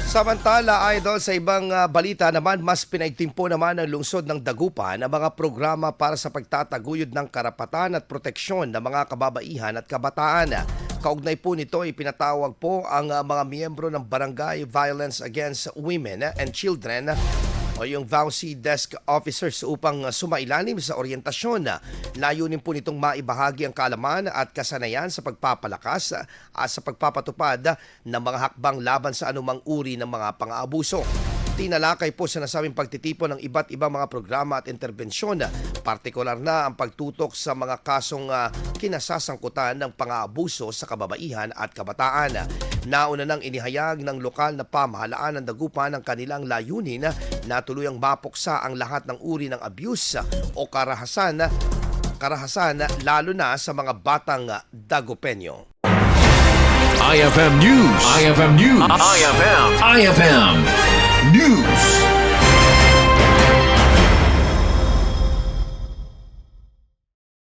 Samantala, idol, sa ibang balita naman, mas pinaigtimpo naman ng lungsod ng Dagupan ang mga programa para sa pagtataguyod ng karapatan at proteksyon ng mga kababaihan at kabataan. Kaugnay po nito, ipinatawag po ang mga miyembro ng Barangay Violence Against Women and Children o yung VAUC Desk Officers upang sumailalim sa oryentasyon. Layunin po nitong maibahagi ang kaalaman at kasanayan sa pagpapalakas at sa pagpapatupad ng mga hakbang laban sa anumang uri ng mga pang-aabuso. Tinalakay po sa nasabing pagtitipon ng iba't ibang mga programa at interbensyon, partikular na ang pagtutok sa mga kasong kinasasangkutan ng pang-aabuso sa kababaihan at kabataan. Nauna nang inihayag ng lokal na pamahalaan ng Dagupan ang kanilang layunin na tuluyang mapuksa ang lahat ng uri ng abuse o karahasan lalo na sa mga batang Dagupenyo. IFM News. IFM News. IFM News.